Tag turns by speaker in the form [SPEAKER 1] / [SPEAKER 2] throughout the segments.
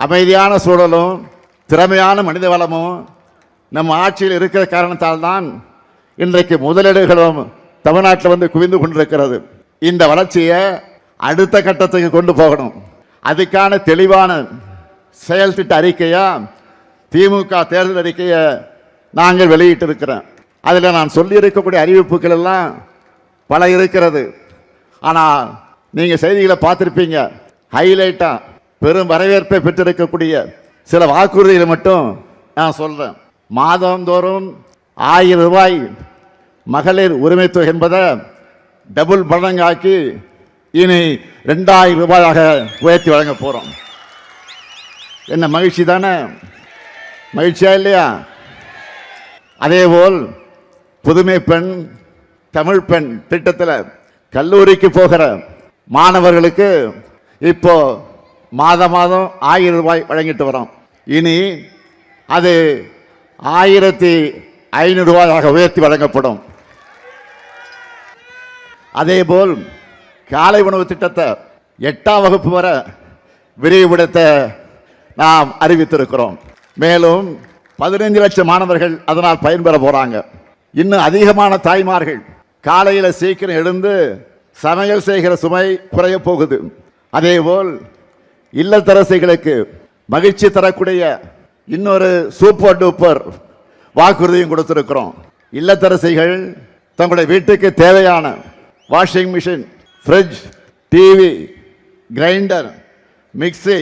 [SPEAKER 1] அமைதியான சூழலும் திறமையான மனித வளமும் நம் ஆட்சியில் இருக்கிற காரணத்தால் தான் இன்றைக்கு முதலீடுகளும் தமிழ்நாட்டில் வந்து குவிந்து கொண்டிருக்கிறது. இந்த வளர்ச்சியை அடுத்த கட்டத்துக்கு கொண்டு போகணும். அதுக்கான தெளிவான செயல் திட்ட அறிக்கையா திமுக தேர்தல் அறிக்கையை நாங்கள் வெளியிட்டு இருக்கிறோம். அதில் நான் சொல்லி இருக்கக்கூடிய அறிவிப்புகள் எல்லாம் பல இருக்கிறது. ஆனால் நீங்கள் செய்திகளை பார்த்துருப்பீங்க. ஹைலைட்டாக பெரும் வரவேற்பை பெற்றிருக்கக்கூடிய சில வாக்குறுதிகளை மட்டும் நான் சொல்கிறேன். மாதந்தோறும் 1000 ரூபாய் மகளிர் உரிமை தொகை என்பதை டபுள் மடங்காக்கி இனி 2000 ரூபாயாக உயர்த்தி வழங்க போகிறோம். என்ன மகிழ்ச்சி தானே? மகிழ்ச்சியா இல்லையா? அதேபோல் புதுமை பெண் தமிழ் பெண் திட்டத்தில் கல்லூரிக்கு போகிற மாணவர்களுக்கு இப்போ மாதம் 1000 ரூபாய் வழங்கிட்டு வரோம். இனி அது 1500 ரூபாயாக உயர்த்தி வழங்கப்படும். அதேபோல் காலை உணவு திட்டத்தை 8ஆம் வகுப்பு வரை விரிவுபடுத்த நாம் அறிவித்திருக்கிறோம். மேலும் 15 லட்சம் மாணவர்கள் அதனால் பயன்பெற போறாங்க. இன்னும் அதிகமான தாய்மார்கள் காலையில் சீக்கிரம் எழுந்து சமையல் செய்கிற சுமை குறைய போகுது. அதேபோல் இல்லத்தரசிகளுக்கு மகிழ்ச்சி தரக்கூடிய இன்னொரு சூப்பர் டூப்பர் வாக்குறுதியும் கொடுத்திருக்கிறோம். இல்லத்தரசிகள் தங்களுடைய வீட்டுக்கு தேவையான washing machine, fridge, TV, grinder, mixie,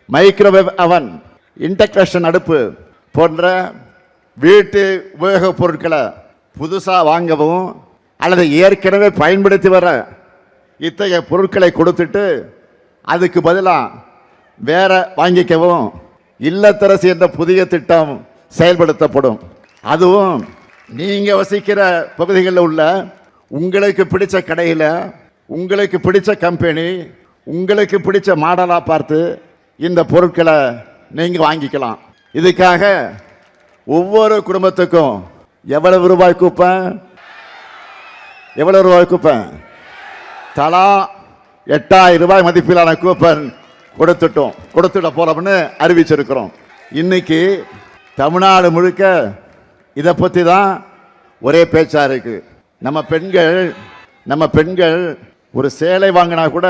[SPEAKER 1] microwave அவன், இண்டக்ஷன் அடுப்பு போன்ற வீட்டு உபயோகப் பொருட்களை புதுசாக வாங்கவும் அல்லது ஏற்கனவே பயன்படுத்தி வர இத்தகைய பொருட்களை கொடுத்துட்டு அதுக்கு பதிலாக வேற வாங்கிக்கவும் இல்லத்தரசி என்ற புதிய திட்டம் செயல்படுத்தப்படும். அதுவும் நீங்கள் வசிக்கிற பகுதிகளில் உள்ள உங்களுக்கு பிடிச்ச கடையில் உங்களுக்கு பிடிச்ச கம்பெனி உங்களுக்கு பிடிச்ச மாடலாக பார்த்து இந்த பொருட்களை நீங்கள் வாங்கிக்கலாம். இதுக்காக ஒவ்வொரு குடும்பத்துக்கும் எவ்வளவு ரூபாய் கூப்பன்? எவ்வளவு ரூபாய் கூப்பன்? தலா 8000 ரூபாய் மதிப்பிலான கூப்பன் கொடுத்துட போறோம்னு அறிவிச்சிருக்கிறோம். இன்னைக்கு தமிழ்நாடு முழுக்க இதை பற்றி தான் ஒரே பேச்சா இருக்கு. நம்ம பெண்கள் ஒரு சேலை வாங்கினா கூட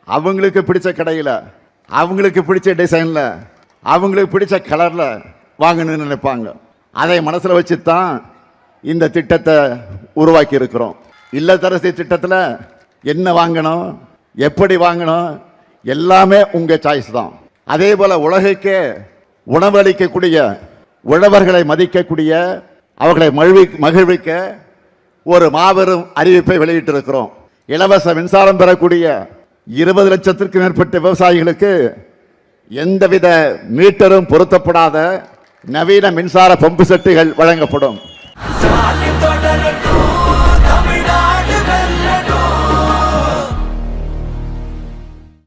[SPEAKER 1] அவங்களுக்கு பிடிச்ச கடையில் அவங்களுக்கு பிடிச்ச டிசைனில் அவங்களுக்கு பிடிச்ச கலரில் வாங்கணும்னு நினைப்பாங்க. அதை மனசில் வச்சு தான் இந்த திட்டத்தை உருவாக்கி இருக்கிறோம். இல்லத்தரசி திட்டத்தில் என்ன வாங்கணும், எப்படி வாங்கணும் எல்லாமே உங்கள் சாய்ஸ் தான். அதே போல் உலகுக்கே உணவளிக்கக்கூடிய உழவர்களை மதிக்கக்கூடிய அவர்களை மகிழ்விக்க ஒரு மாபெரும் அறிவிப்பை வெளியிட்டிருக்கிறோம். இலவச மின்சாரம் பெறக்கூடிய 20 லட்சத்திற்கும் மேற்பட்ட விவசாயிகளுக்கு எந்தவித மீட்டரும் பொருத்தப்படாத நவீன மின்சார பம்பு செட்டுகள் வழங்கப்படும்.